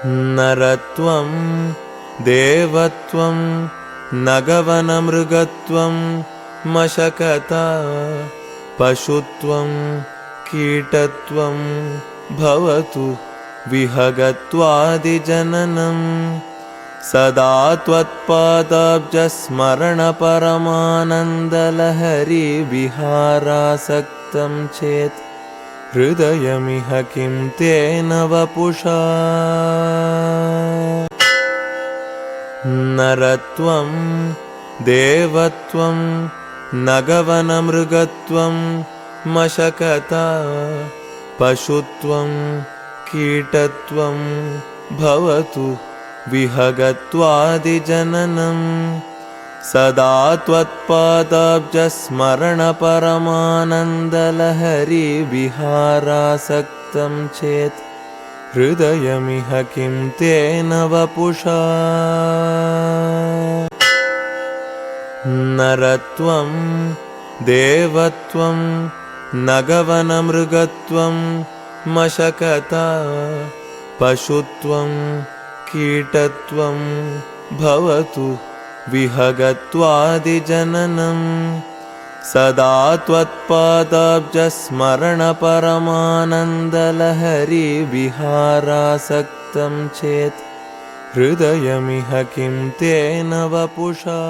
नरत्वं देवत्वं नगवनमृगत्वं मशकता पशुत्वं कीटत्वं भवतु विहगत्वादिजननं सदा त्वत्पादाब्जस्मरणपरमानन्दलहरी विहारासक्तं चेत् हृदयमिह किं तेन वपुषा। नरत्वं देवत्वं नगवनमृगत्वं मशकता पशुत्वं कीटत्वं भवतु विहगत्वादिजननं सदा त्वत्पादाब्जस्मरणपरमानन्दलहरी विहारासक्तं चेत् हृदयमिह किं तेन वपुषा। नरत्वं देवत्वं नगवनमृगत्वं मशकता पशुत्वं कीटत्वं भवतु विहगत्वादिजननं सदा त्वत्पादाब्जस्मरणपरमानन्दलहरी विहारासक्तं चेत् हृदयमिह किं तेन वपुषा।